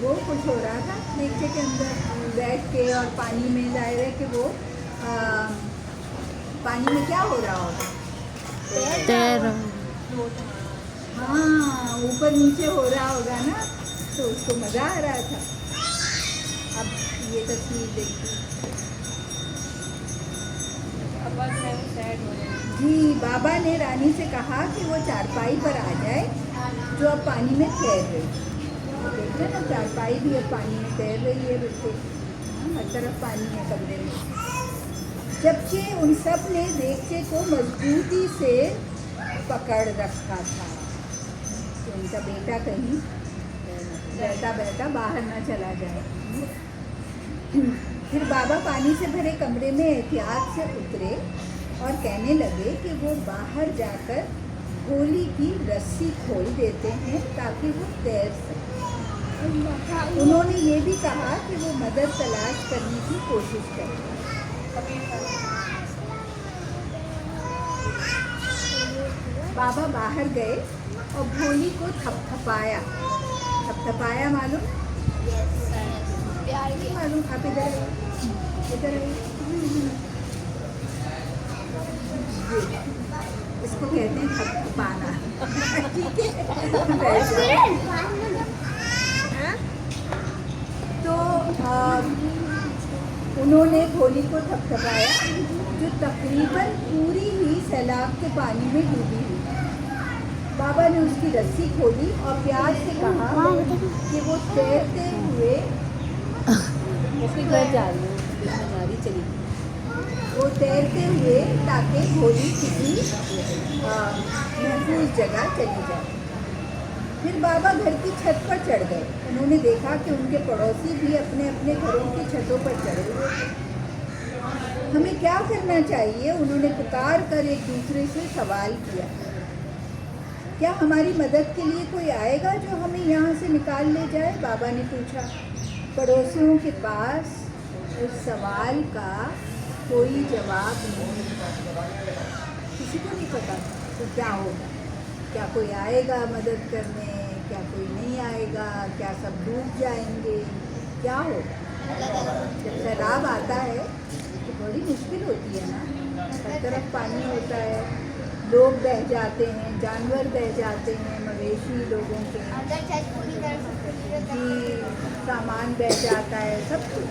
वो कुछ हो रहा था देगचे के अंदर बैठ के, और पानी में जाहिर है कि वो पानी में क्या हो रहा होगा, तैर हाँ, ऊपर नीचे हो रहा होगा ना, तो उसको मज़ा आ रहा था। अब ये तस्वीर देखिए जी। बाबा ने रानी से कहा कि वो चारपाई पर आ जाए जो अब पानी में तैर रही है। देखते ना, चारपाई भी अब पानी में तैर रही है, बिल्कुल हर तरफ पानी है कमरे में। जबकि उन सब ने देगचे को मजबूती से पकड़ रखा था कि उनका बेटा कहीं बहता बाहर ना चला जाए। फिर बाबा पानी से भरे कमरे में एहतियात से उतरे और कहने लगे कि वो बाहर जाकर गोली की रस्सी खोल देते हैं ताकि वो तैर सके। उन्होंने ये भी कहा कि वो मदद तलाश करने की कोशिश करें। बाबा बाहर गए और भोली को थपथपाया। थपथपाया मालूम? मालूम? आप इधर इसको कहते हैं थपथपाना। ठीक है। तो उन्होंने घोली को थपथपाया जो तकरीबन पूरी ही सैलाब के पानी में डूबी हुई। बाबा ने उसकी रस्सी खोली और प्यार से कहा कि वो तैरते हुए उसके घर जा रही हूँ, जा रही चली गई। वो तैरते हुए ताकि घोली किसी महफूज जगह चली जाए। फिर बाबा घर की छत पर चढ़ गए। उन्होंने देखा कि उनके पड़ोसी भी अपने अपने घरों की छतों पर चढ़े हुए थे। हमें क्या करना चाहिए? उन्होंने पुकार कर एक दूसरे से सवाल किया। क्या हमारी मदद के लिए कोई आएगा जो हमें यहाँ से निकाल ले जाए? बाबा ने पूछा। पड़ोसियों के पास उस सवाल का कोई जवाब नहीं। किसी को नहीं पता तो क्या होगा। क्या कोई आएगा मदद करने? क्या कोई नहीं आएगा? क्या सब डूब जाएंगे? क्या होगा? जब सैलाब आता है तो बड़ी मुश्किल होती है ना। हर तरफ पानी होता है, लोग बह जाते हैं, जानवर बह जाते हैं, मवेशी लोगों के अगर छत पूरी तरह से कि सामान बह जाता है, सब कुछ।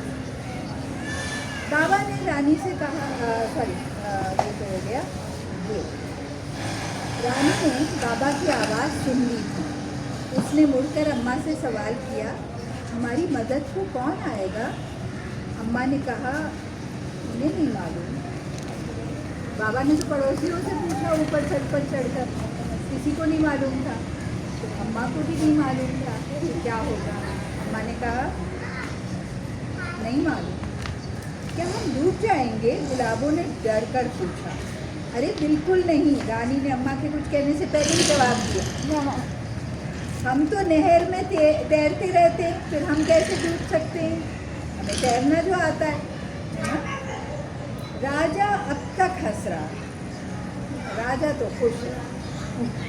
बाबा ने रानी से कहा, सॉरी ये तो हो गया ये। रानी ने बाबा की आवाज़ सुन ली थी। उसने मुड़कर अम्मा से सवाल किया, हमारी मदद को कौन आएगा? अम्मा ने कहा, उन्हें नहीं मालूम। बाबा ने तो पड़ोसियों से पूछा ऊपर छत पर चढ़कर, किसी को नहीं मालूम था। तो अम्मा को भी नहीं मालूम था कि क्या होगा। अम्मा ने कहा, नहीं मालूम। क्या हम डूब जाएंगे? गुलाबों ने डर कर पूछा। अरे बिल्कुल नहीं, रानी ने अम्मा के कुछ कहने से पहले ही जवाब दिया। हम तो नहर में तैरते रहते हैं, फिर हम कैसे डूब सकते हैं? हमें तैरना जो आता है ना? राजा अब तक हंस रहा। राजा तो खुश है,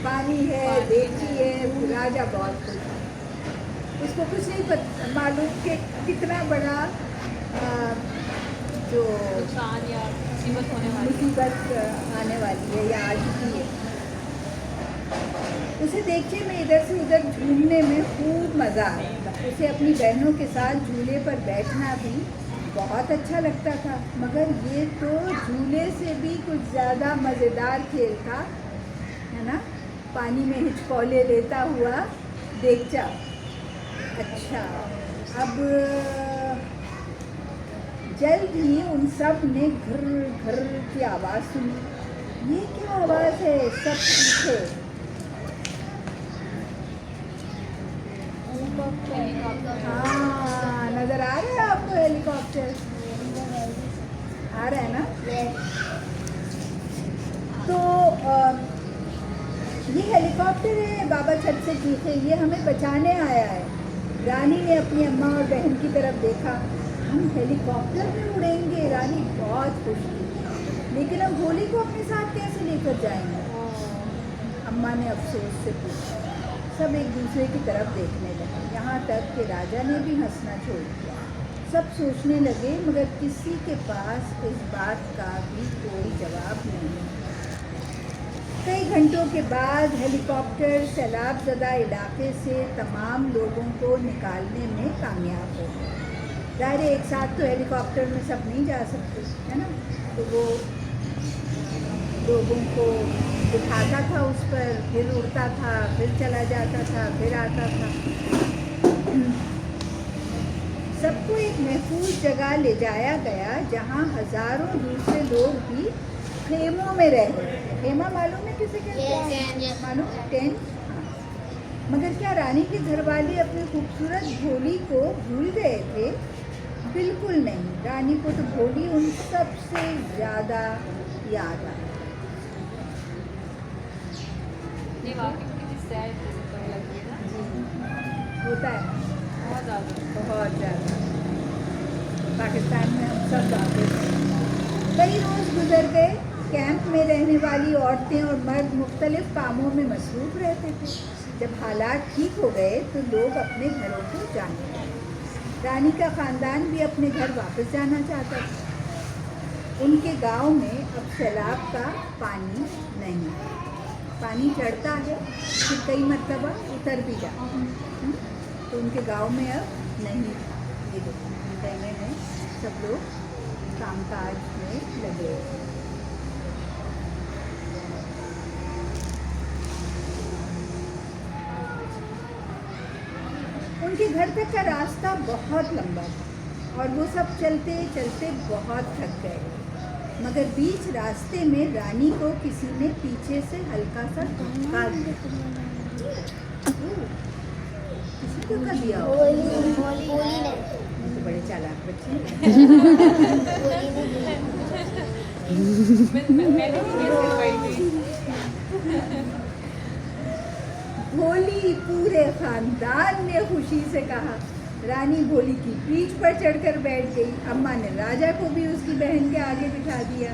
पानी है, बेटी है, राजा बहुत खुश है। उसको कुछ नहीं मालूम कि कितना बड़ा जो नुकसान या मुसीबत होने वाली मुसीबत आने वाली है या आ चुकी है। उसे देखने में इधर से उधर झूमने में खूब मज़ा आता था। उसे अपनी बहनों के साथ झूले पर बैठना भी बहुत अच्छा लगता था, मगर ये तो झूले से भी कुछ ज़्यादा मज़ेदार खेल था, है ना? पानी में हिचकोले लेता हुआ देखचा। अच्छा, अब जल्द ही उन सब ने घर घर की आवाज़ सुनी। ये क्या आवाज़ है? सब पूछे। हाँ, नज़र आ रहा है आपको हेलीकॉप्टर? आ रहा है ना? तो ये हेलीकॉप्टर है, बाबा छत से चीखे, ये हमें बचाने आया है। रानी ने अपनी अम्मा और बहन की तरफ देखा। हम हेलीकॉप्टर में उड़ेंगे? रानी बहुत खुश थी, लेकिन अब घोली को अपने साथ कैसे लेकर जाएंगे? अम्मा ने अफसोस से पूछा। सब एक दूसरे की तरफ देखने लगे, यहाँ तक कि राजा ने भी हंसना छोड़ दिया। सब सोचने लगे, मगर किसी के पास इस बात का भी कोई जवाब नहीं। कई घंटों के बाद हेलीकॉप्टर सैलाबज़दा इलाके से तमाम लोगों को निकालने में कामयाब हो गया। ज़ाहिर है एक साथ तो हेलीकॉप्टर में सब नहीं जा सकते, है ना? तो वो लोगों को उठाता था उस पर, फिर उड़ता था, फिर चला जाता था, फिर आता था। सबको एक महफूज जगह ले जाया गया जहाँ हज़ारों दूसरे लोग भी खेमों में रह रहे थे। खेमा मालूम है किसी के? Yes. मालूम? टेंट। हाँ। मगर क्या रानी के घर वाले अपनी खूबसूरत भोली को भूल गए थे? बिल्कुल नहीं। रानी को तो भोली उन सब से ज़्यादा याद आई। ये वाकई कितनी सैड लग रही है ना? होता है ना? बहुत ज़्यादा। बहुत ज़्यादा। पाकिस्तान में हम सब जाते हैं। कई रोज़ गुजर गए। कैंप में रहने वाली औरतें और मर्द मुख्तलिफ कामों में मसरूफ़ रहते थे। जब हालात ठीक हो गए तो लोग अपने घरों को जाने लगे। रानी का ख़ानदान भी अपने घर वापस जाना चाहता था। उनके गांव में अब सैलाब का पानी नहीं। पानी चढ़ता है, फिर कई मरतबा उतर भी जाता है। तो उनके गांव में अब नहीं था। ये देखो, कहने में सब लोग कामकाज में लगे। उनके घर तक का रास्ता बहुत लंबा था और वो सब चलते चलते बहुत थक गए, मगर बीच रास्ते में रानी को किसी ने पीछे से हल्का सा धक्का दिया। किसी को का दिया होगा? बोली नहीं। ये तो बड़े चालाक बच्चे हैं। मैंने भी गेस करवाई थी। भोली पूरे खानदान ने खुशी से कहा। रानी भोली की पीठ पर चढ़कर बैठ गई। अम्मा ने राजा को भी उसकी बहन के आगे बिठा दिया।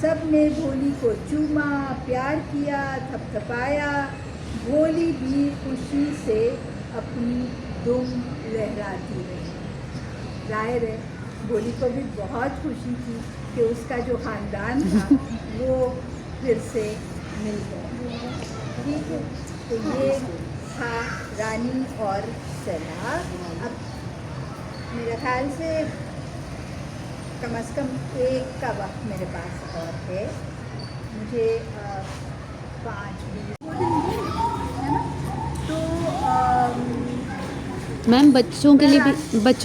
सब ने भोली को चूमा, प्यार किया, थपथपाया। भोली भी खुशी से अपनी दुम लहराती रही। जाहिर है भोली को भी बहुत खुशी थी कि उसका जो खानदान था वो फिर से मिल गया। ठीक है, तो ये था रानी और सैला। अब मेरे ख्याल से कम से कम एक का वक्त मेरे पास और है। मुझे 5-20 है ना, तो मैम बच्चों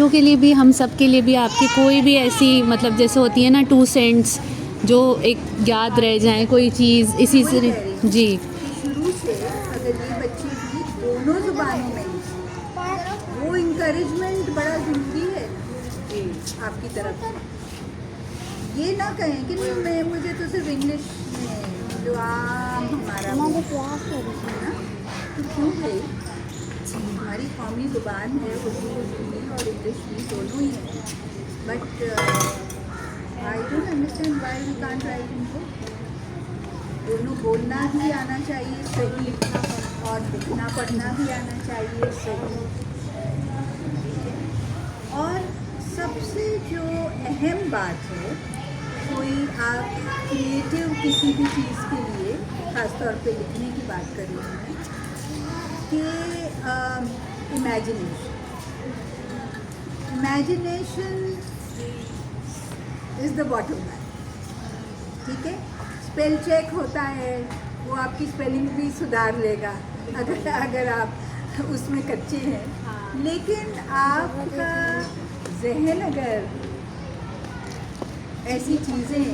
के लिए भी हम सब के लिए भी आपकी कोई भी ऐसी मतलब जैसे होती है ना 2 सेंट्स जो एक याद रह जाए कोई चीज़ इसी से जी। शुरू से अगर ये बच्चे भी दोनों ज़ुबानों में लिखें, वो इंकरेजमेंट बड़ा ज़रूरी है आपकी तरफ से। ये ना कहें कि नहीं मुझे तो सिर्फ इंग्लिश में जो आम हमारा है ना, तो क्यों भाई हमारी कौमी ज़ुबान है, उर्दू भी और इंग्लिश भी दोनों ही है। But I don't understand why we can't write इनको। दोनों बोलना भी आना चाहिए सही और लिखना पढ़ना भी आना चाहिए सही। और सबसे जो अहम बात है, कोई आप क्रिएटिव किसी भी चीज़ के लिए ख़ासतौर पे लिखने की बात कर रही हूँ कि imagination is the bottom line. ठीक है, स्पेल चेक होता है, वो आपकी स्पेलिंग भी सुधार लेगा अगर आप उसमें कच्चे हैं। लेकिन आपका जहन अगर ऐसी चीज़ें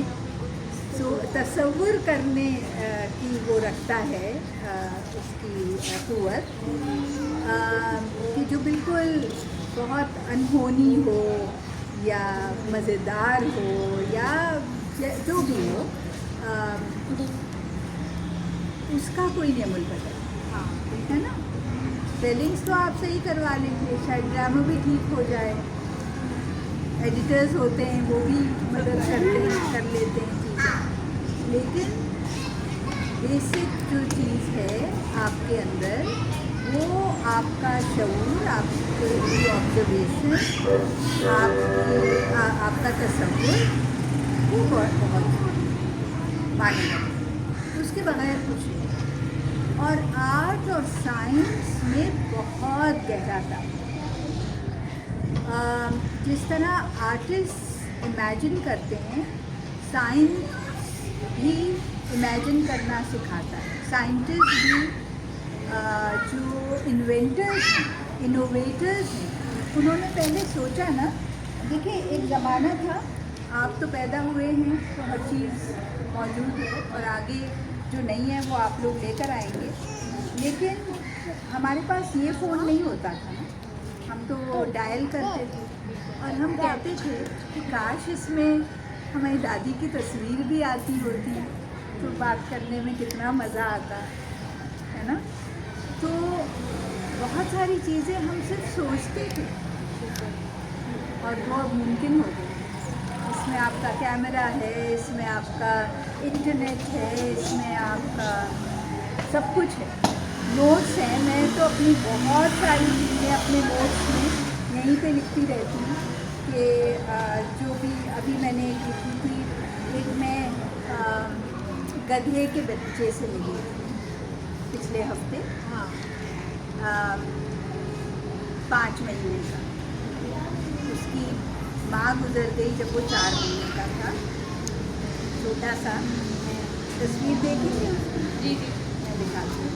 तसव्वुर करने की वो रखता है उसकी कुव्वत कि जो बिल्कुल बहुत अनहोनी हो या मज़ेदार हो या जो भी हो, उसका कोई नियम बदल है ना। स्पेलिंग्स तो आप सही करवा लेंगे, शायद ग्रामर भी ठीक हो जाए। एडिटर्स होते हैं वो भी मदद कर लेते हैं चीज़ें, लेकिन बेसिक जो चीज़ है आपके अंदर वो आपका शऊर, आपकी ऑब्जर्वेशन, आपका तसव्वुर वो बहुत मायने रखता है। उसके बगैर कुछ नहीं। और आर्ट और साइंस में बहुत गहरा था। जिस तरह आर्टिस्ट इमेजिन करते हैं, साइंस भी इमेजिन करना सिखाता है। साइंटिस्ट भी जो इन्वेंटर्स हैं, इनोवेटर्स हैं, उन्होंने पहले सोचा ना, देखिए एक ज़माना था, आप तो पैदा हुए हैं तो हर चीज़ मौजूद है और आगे जो नहीं है वो आप लोग लेकर आएंगे। लेकिन हमारे पास ये फ़ोन नहीं होता था ना, हम तो डायल करते थे और हम कहते थे कि काश इसमें हमारी दादी की तस्वीर भी आती होती तो बात करने में कितना मज़ा आता है ना। तो बहुत सारी चीज़ें हम सिर्फ सोचते थे और वो अब मुमकिन हो गई। इसमें आपका कैमरा है, इसमें आपका इंटरनेट है, इसमें आपका सब कुछ है। नोट्स हैं, मैं तो अपनी बहुत सारी चीज़ें अपने नोट्स में यहीं पे लिखती रहती हूँ कि जो भी अभी मैंने एक लिखी थी, एक मैं गधे के बच्चे से मिली थी पिछले हफ्ते, 5 महीने का। उसकी माँ गुजर गई जब वो 4 महीने का था, छोटा सा। तस्वीर देखी थी उसकी? जी जी। मैं दिखाती हूँ।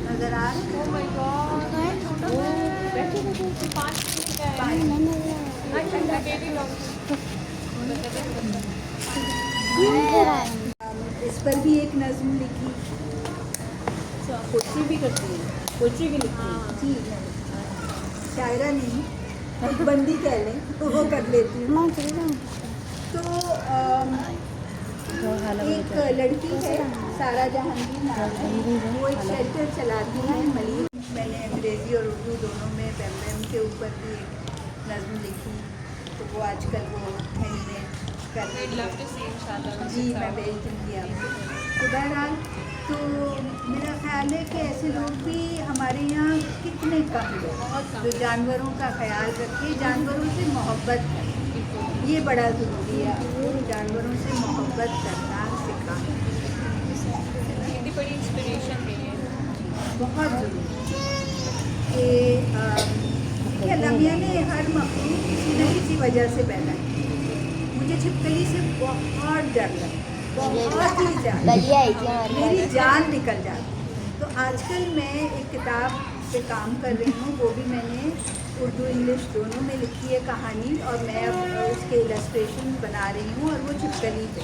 नजर आ रही है? ओह माय गॉड, बैठो बैठो, 5 मिनट का है। अच्छा बेबी लॉन्ग। इस पर भी एक नज्म लिखी। पोट्री भी करती है, पोट्री भी लिखती है। जी, शायरा नहीं, एक बंदी कह लें तो वो कर लेती हूँ। तो एक लड़की है, सारा जहांगीर नाम है, वो एक शेल्टर चलाती है मलिक। मैंने अंग्रेज़ी और उर्दू दोनों में पैम के ऊपर भी एक नज्म लिखी, तो वो आजकल वो हैंडमेड कर रही I'd है। love to see inshallah. जी, मैं भेज दूँगी आपको। तो बहरहाल, तो मेरा ख्याल है कि ऐसे लोग भी हमारे यहाँ कितने कम लोग जो जानवरों का ख्याल रखे, जानवरों से मोहब्बत करें। ये बड़ा ज़रूरी है, आपको जानवरों से मोहब्बत करना सिखाना हिंदी बड़ी इंस्पिरेशन भी है। बहुत ज़रूरी है कि अल्लाह मियाँ ने हर मखलूक किसी न किसी वजह से पैदा की। मुझे छिपकली से बहुत डर लगा, बहुत ही ज़्यादा। बढ़िया है क्या मेरी जान निकल जाती। तो आजकल मैं एक किताब पे काम कर रही हूँ, वो भी मैंने उर्दू इंग्लिश दोनों में लिखी है कहानी, और मैं अब उसके इलस्ट्रेशन बना रही हूँ, और वो छिपकली पे।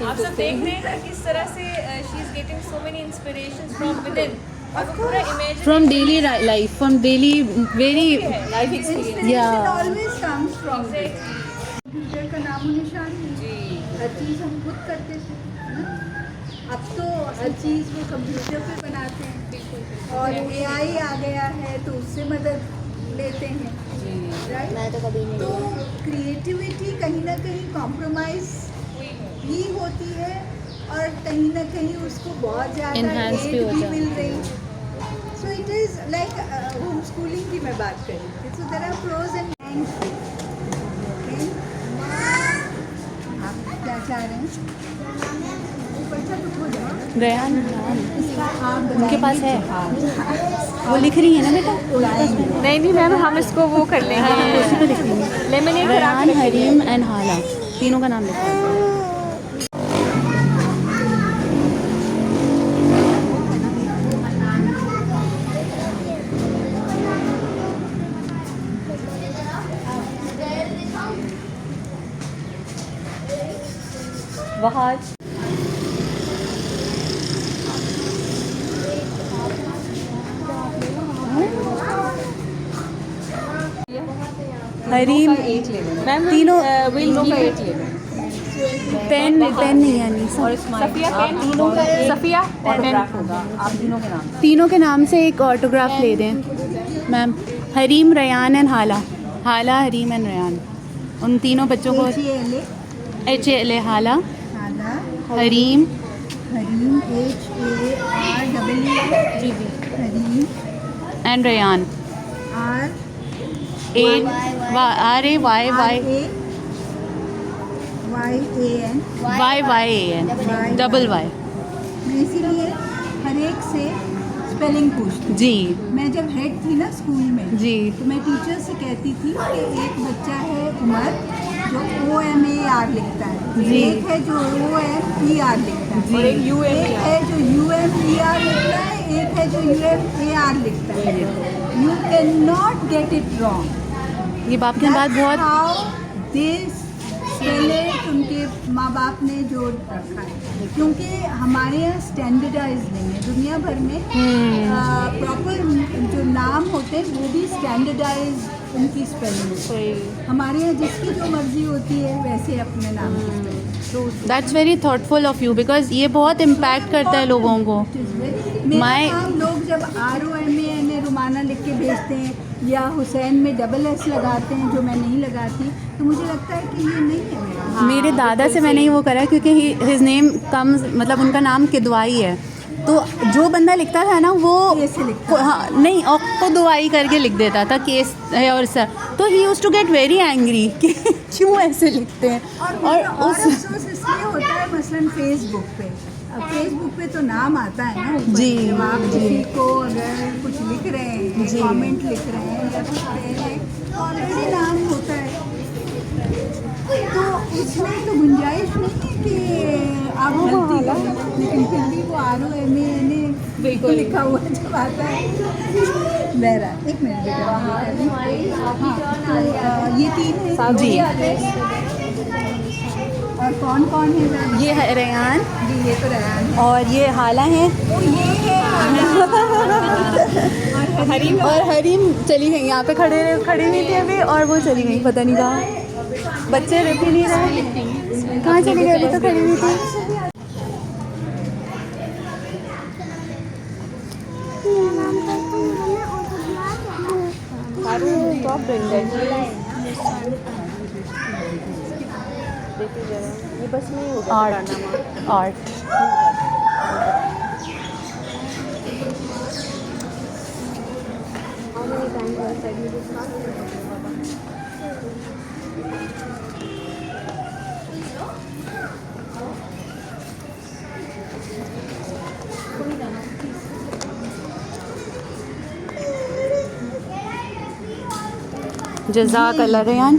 आप सब देख रहे हैं ना किस तरह से she is getting so many inspirations from with in. और वो पूरा imagine from daily life, from daily very life experience. Inspiration always comes from this. Computer का नामो निशान नहीं, हर चीज़ हम खुद करते थे, है ना? अब तो हर चीज़ वो कंप्यूटर पे बनाते हैं, और AI आ गया है तो उससे मदद लेते हैं, राइट? मैं तो कभी नहीं तो क्रिएटिविटी कहीं ना कहीं कॉम्प्रोमाइज़ भी होती है, और कहीं ना कहीं उसको बहुत ज़्यादा Enhance भी aid हो भी जाता है। मिल रही है। So it is like home schooling की मैं बात कर रही थी। So there are pros and cons. आप क्या चाह रहे हैं? ऊपर से कुछ हो जाए रयान आप उनके पास है, वो लिख रही है ना बेटा। नहीं नहीं मैम, हम इसको वो कर लेंगे लेमनेड रयान, हरीम एंड हाला, तीनों का नाम लिखा है। वहाँ हरीम एक ले लो मैम तीनों तीनों का एक ले लो। पेन नहीं यानी और smile Safia pen, Safia autograph होगा आप तीनों के नाम। तीनों के नाम से एक ऑटोग्राफ ले दें मैम। हरीम, रयान एंड हाला, हाला, हरीम एंड रयान, उन तीनों बच्चों को HALA, हाला, Hareem, Hareem HAREE, Hareem and Ryan, RAYAN, double Y। मैं इसीलिए हर एक से स्पेलिंग पूछती हूँ। जी मैं जब हेड थी ना स्कूल में, जी तो मैं टीचर से कहती थी कि एक बच्चा है उमर जो OMAR लिखता है, जी। एक है जो OMER लिखता है, और एक है जो UMER लिखता है, एक है जो UMAR लिखता है। You can not get it wrong. ये बाप के बाद बहुत पहले उनके माँ बाप ने जो रखा है, क्योंकि हमारे यहाँ स्टैंडर्डाइज नहीं है। दुनिया भर में प्रॉपर जो नाम होते हैं वो भी स्टैंडर्डाइज उनकी स्पेलिंग। हमारे यहाँ जिसकी जो मर्जी होती है वैसे अपने नाम की spelling. That's very thoughtful of you, because ये बहुत इम्पैक्ट करता है लोगों को। मेरा नाम लोग जब ROMAN रुमाना लिख के भेजते हैं, या हुसैन में SS लगाते हैं जो मैं नहीं लगाती, तो मुझे लगता है कि ये नहीं है मेरा। मेरे दादा से मैंने वो करा क्योंकि हिज नेम कम्स, मतलब उनका नाम किदवाई है, तो जो बंदा लिखता था ना वो कैसे लिखता हाँ नहीं को दुआई करके लिख देता था केस है और सर, तो he used to get very angry कि क्यों ऐसे लिखते हैं। और उस अफसोस इसलिए होता है, मसलन फेसबुक पे फेसबुक पे तो नाम आता है ना ऊपर। जी, जब आप जी। किसी को अगर कुछ लिख रहे हैं, जी। कमेंट लिख रहे हैं या कुछ कह रहे हैं तो ऑलरेडी नाम होता है, तो इसमें तो गुंजाइश नहीं है कि आप गलती करें, लेकिन फिर भी वो ROMANA लिखा हुआ जब आता है। बहरहाल एक मिनट बेटा, तो ये 3 है जी। और कौन कौन है मैम? ये है रेयान जी, ये तो रेहान है। और ये हाला है ओ ये है और हरीम चली गई। यहाँ पे खड़ी हुई थी अभी और वो चली गई, पता नहीं कहाँ। बच्चे रुक ही नहीं रहे, कहाँ चली गई? अभी तो खड़ी हुई थी। आर्ट जज़ाकल्लाह रेयान।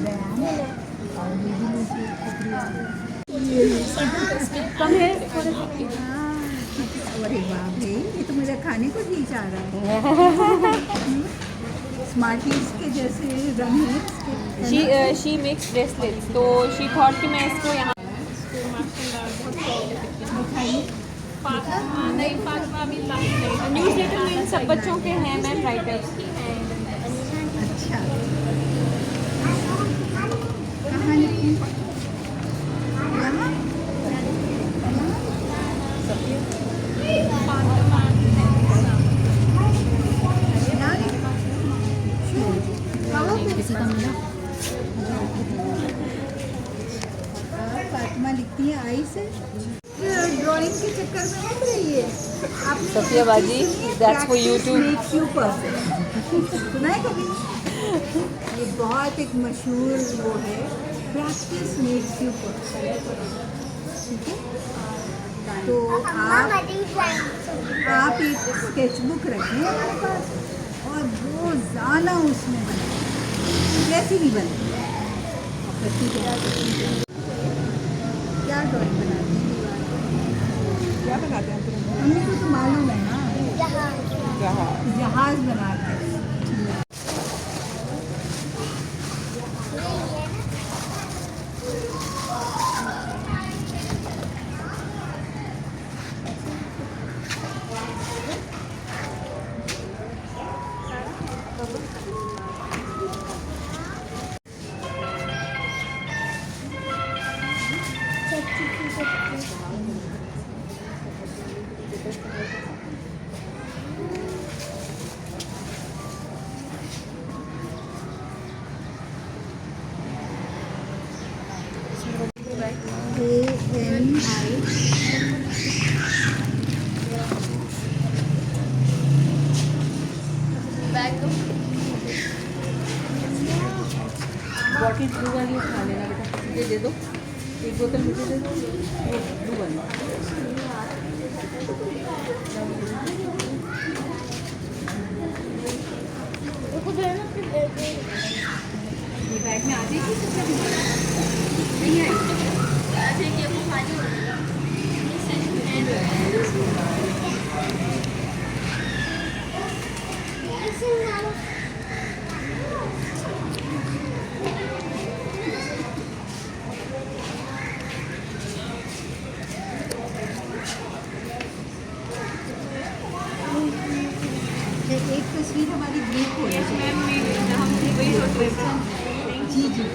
अरे वाह भाई, ये तो मुझे खाने को जी जा रहा है। स्मार्टीज के जैसे रंग है इसके। शी मेक्स ब्रेसलेट्स, तो शी थॉट कि मैं इसको यहाँ न्यूज़ लेटर में सब बच्चों के हैं मैम, राइटर्स की हैं। अच्छा, कहाँ लिखूँ? फातिमा लिखती है आई से। ड्राइंग के चक्कर में मत रहिए। आपने सफिया बाजी, that's for you too. Practice makes you perfect। सुना है कभी? ये बहुत एक मशहूर वो है, प्रैक्टिस मेक्स यू परफेक्ट। ठीक है, तो आप एक स्केचबुक रखें हमारे पास और रोज़ाना उसमें बनाएं, जैसी भी बने। क्या ड्राइंग बनाते हैं? क्या बनाते हैं? हमको तो मालूम है ना, जहाज बनाते हैं। बॉटल ब्लू वाली उठा लेना बेटा, मुझे दे दो एक बोतल, मुझे दे दो वो ब्लू वाली। ये बैग में आ जाएगी नहीं आएगी? एक तस्वीर हमारी ग्रुप हो मैम हम वही सोच रहे थे। जी जी।